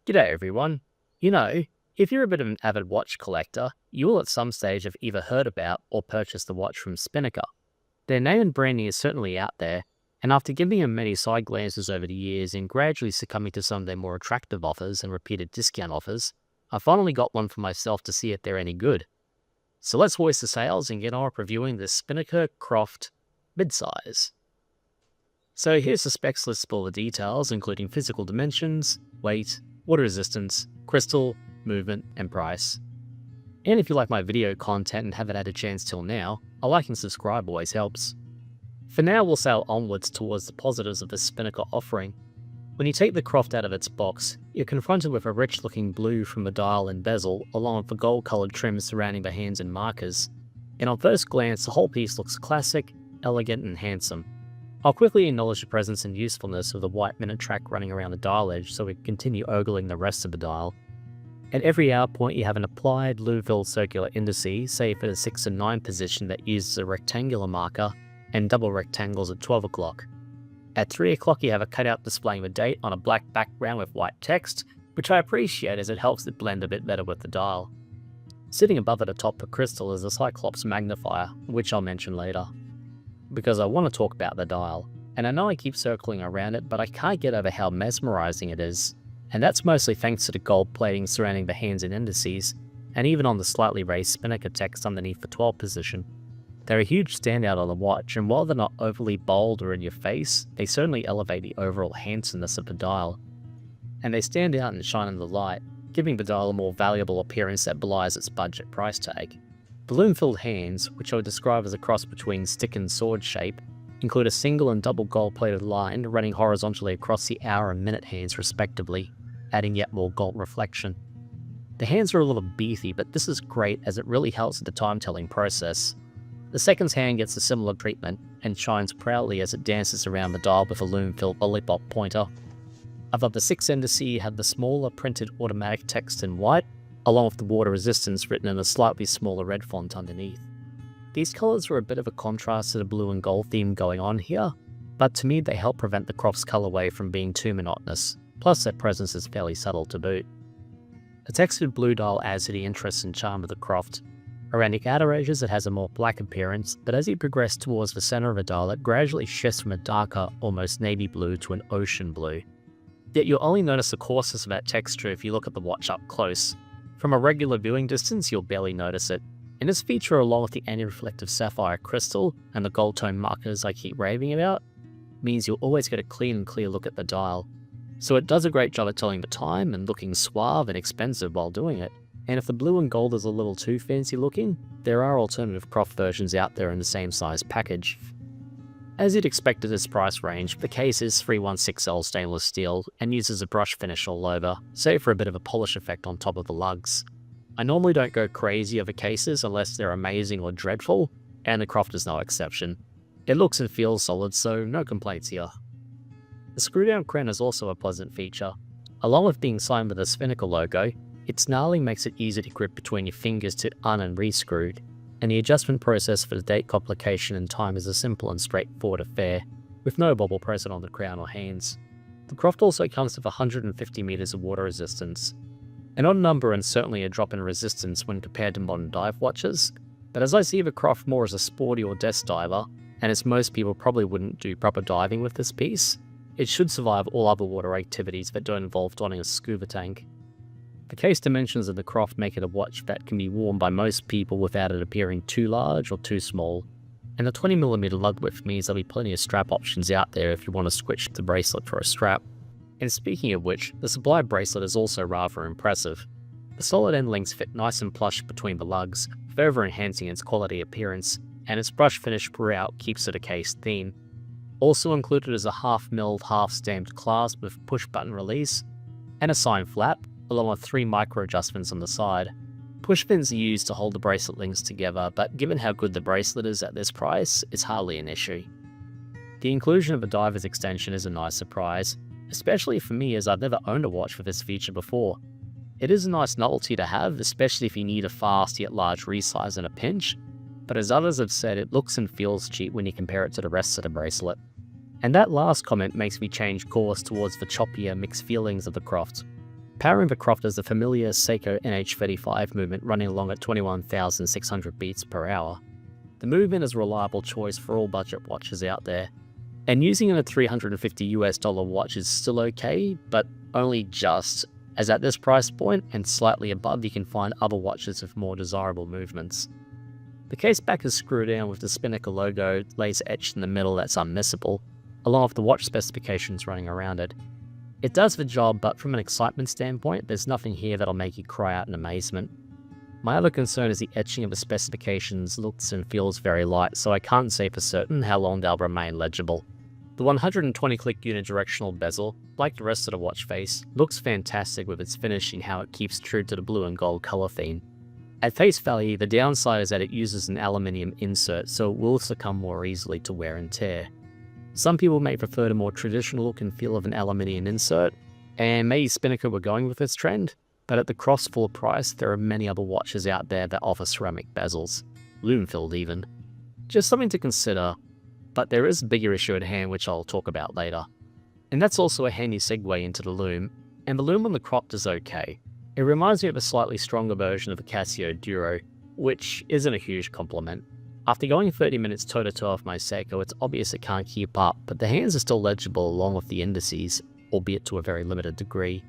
G'day everyone. You know, if you're a bit of an avid watch collector, you will at some stage have either heard about or purchased the watch from Spinnaker. Their name and branding is certainly out there, and after giving them many side glances over the years and gradually succumbing to some of their more attractive offers and repeated discount offers, I finally got one for myself to see if they're any good. So let's hoist the sails and get on with reviewing this Spinnaker Croft midsize. So here's the specs list for all the details, including physical dimensions, weight, water resistance, crystal, movement, and price. And if you like my video content and haven't had a chance till now, a like and subscribe always helps. For now, we'll sail onwards towards the positives of the Spinnaker offering. When you take the Croft out of its box, you're confronted with a rich looking blue from the dial and bezel, along with the gold coloured trim surrounding the hands and markers. And on first glance, the whole piece looks classic, elegant, and handsome. I'll quickly acknowledge the presence and usefulness of the white minute track running around the dial edge so we can continue ogling the rest of the dial. At every hour point you have an applied lume-filled circular indice, save for the 6 and 9 position that uses a rectangular marker, and double rectangles at 12 o'clock. At 3 o'clock you have a cutout displaying the date on a black background with white text, which I appreciate as it helps it blend a bit better with the dial. Sitting above at the top for crystal is a Cyclops magnifier, which I'll mention later. Because I want to talk about the dial, and I know I keep circling around it, but I can't get over how mesmerizing it is, and that's mostly thanks to the gold plating surrounding the hands and indices, and even on the slightly raised Spinnaker text underneath the 12 position. They're a huge standout on the watch, and while they're not overly bold or in your face, they certainly elevate the overall handsomeness of the dial. And they stand out and shine in the light, giving the dial a more valuable appearance that belies its budget price tag. The lume-filled hands, which I would describe as a cross between stick and sword shape, include a single and double gold-plated line running horizontally across the hour and minute hands respectively, adding yet more gold reflection. The hands are a little beefy, but this is great as it really helps with the time-telling process. The seconds hand gets a similar treatment, and shines proudly as it dances around the dial with a lume-filled lollipop pointer. Above the 6 indice you have the smaller printed automatic text in white, along with the water resistance written in a slightly smaller red font underneath. These colours are a bit of a contrast to the blue and gold theme going on here, but to me they help prevent the Croft's colourway from being too monotonous, plus their presence is fairly subtle to boot. The textured blue dial adds to the interest and charm of the Croft. Around the outer edges it has a more black appearance, but as you progress towards the centre of the dial it gradually shifts from a darker, almost navy blue to an ocean blue. Yet you'll only notice the coarseness of that texture if you look at the watch up close. From a regular viewing distance, you'll barely notice it. And this feature, along with the anti-reflective sapphire crystal and the gold tone markers I keep raving about, means you'll always get a clean and clear look at the dial. So it does a great job at telling the time and looking suave and expensive while doing it. And if the blue and gold is a little too fancy looking, there are alternative Croft versions out there in the same size package. As you'd expect at this price range, the case is 316L stainless steel and uses a brush finish all over, save for a bit of a polish effect on top of the lugs. I normally don't go crazy over cases unless they're amazing or dreadful, and the Croft is no exception. It looks and feels solid, so no complaints here. The screw-down crown is also a pleasant feature. Along with being signed with the Spinnaker logo, its snarling makes it easy to grip between your fingers to and re-screwed, and the adjustment process for the date complication and time is a simple and straightforward affair, with no bobble present on the crown or hands. The Croft also comes with 150 meters of water resistance. An odd number and certainly a drop in resistance when compared to modern dive watches, but as I see the Croft more as a sporty or desk diver, and as most people probably wouldn't do proper diving with this piece, it should survive all other water activities that don't involve donning a scuba tank. The case dimensions of the Croft make it a watch that can be worn by most people without it appearing too large or too small, and the 20mm lug width means there'll be plenty of strap options out there if you want to switch the bracelet for a strap. And speaking of which, the Supply bracelet is also rather impressive. The solid end links fit nice and plush between the lugs, further enhancing its quality appearance, and its brush finish throughout keeps it a case theme. Also included is a half-milled, half-stamped clasp with push-button release, and a sign flap, along with 3 micro adjustments on the side. Push pins are used to hold the bracelet links together, but given how good the bracelet is at this price, it's hardly an issue. The inclusion of a diver's extension is a nice surprise, especially for me as I've never owned a watch with this feature before. It is a nice novelty to have, especially if you need a fast yet large resize in a pinch, but as others have said, it looks and feels cheap when you compare it to the rest of the bracelet. And that last comment makes me change course towards the choppier, mixed feelings of the Croft. Powering the Croft is the familiar Seiko NH35 movement running along at 21,600 beats per hour. The movement is a reliable choice for all budget watches out there, and using a $350 watch is still okay, but only just, as at this price point and slightly above you can find other watches with more desirable movements. The case back is screwed down with the Spinnaker logo laser etched in the middle that's unmissable, along with the watch specifications running around it. It does the job, but from an excitement standpoint, there's nothing here that'll make you cry out in amazement. My other concern is the etching of the specifications looks and feels very light, so I can't say for certain how long they'll remain legible. The 120-click unidirectional bezel, like the rest of the watch face, looks fantastic with its finish and how it keeps true to the blue and gold colour theme. At face value, the downside is that it uses an aluminium insert, so it will succumb more easily to wear and tear. Some people may prefer the more traditional look and feel of an aluminium insert, and maybe Spinnaker were going with this trend, but at the cross full price, there are many other watches out there that offer ceramic bezels, lume-filled even. Just something to consider. But there is a bigger issue at hand which I'll talk about later. And that's also a handy segue into the lume, and the lume on the Croft is okay. It reminds me of a slightly stronger version of the Casio Duro, which isn't a huge compliment. After going 30 minutes toe-to-toe with my Seiko, it's obvious it can't keep up, but the hands are still legible along with the indices, albeit to a very limited degree.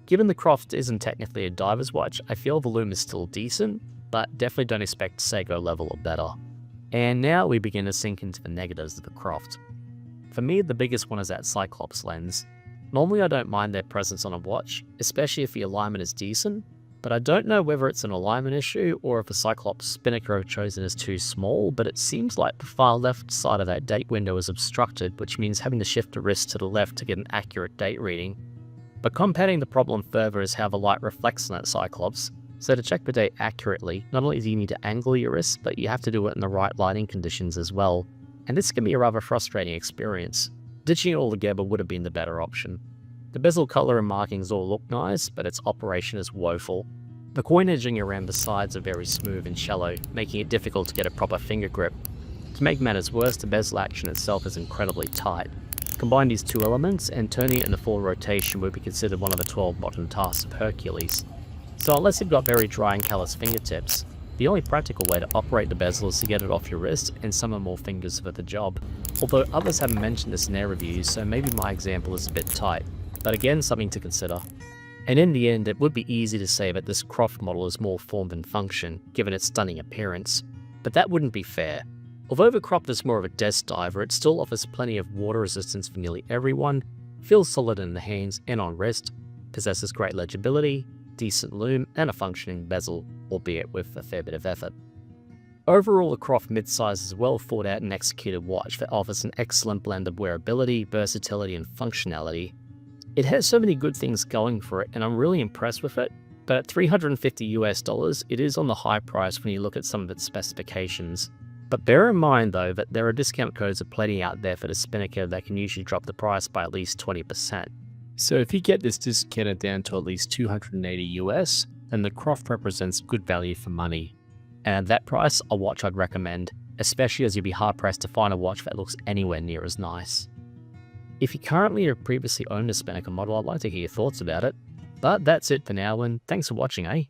Given the Croft isn't technically a diver's watch, I feel the lume is still decent, but definitely don't expect Seiko level or better. And now we begin to sink into the negatives of the Croft. For me, the biggest one is that Cyclops lens. Normally I don't mind their presence on a watch, especially if the alignment is decent, but I don't know whether it's an alignment issue or if the Cyclops Spinnaker I've chosen is too small, but it seems like the far left side of that date window is obstructed, which means having to shift the wrist to the left to get an accurate date reading. But compounding the problem further is how the light reflects on that Cyclops. So to check the date accurately, not only do you need to angle your wrist, but you have to do it in the right lighting conditions as well. And this can be a rather frustrating experience. Ditching it altogether would have been the better option. The bezel color and markings all look nice, but its operation is woeful. The coin edging around the sides are very smooth and shallow, making it difficult to get a proper finger grip. To make matters worse, the bezel action itself is incredibly tight. Combine these two elements, and turning it in a full rotation would be considered one of the 12 modern tasks of Hercules. So unless you've got very dry and callous fingertips, the only practical way to operate the bezel is to get it off your wrist and summon more fingers for the job. Although others haven't mentioned this in their reviews, so maybe my example is a bit tight, but again something to consider. And in the end, it would be easy to say that this Croft model is more form than function, given its stunning appearance, but that wouldn't be fair. Although the Croft is more of a desk diver, it still offers plenty of water resistance for nearly everyone, feels solid in the hands and on wrist, possesses great legibility, decent lume, and a functioning bezel, albeit with a fair bit of effort. Overall, the Croft midsize is a well thought out and executed watch that offers an excellent blend of wearability, versatility, and functionality. It has so many good things going for it, and I'm really impressed with it, but at $350 it is on the high price when you look at some of its specifications. But bear in mind though that there are discount codes aplenty out there for the Spinnaker that can usually drop the price by at least 20%. So if you get this discounted down to at least $280 then the Croft represents good value for money. And at that price, a watch I'd recommend, especially as you'd be hard pressed to find a watch that looks anywhere near as nice. If you currently or previously owned a Spinnaker model, I'd like to hear your thoughts about it. But that's it for now, and thanks for watching, eh?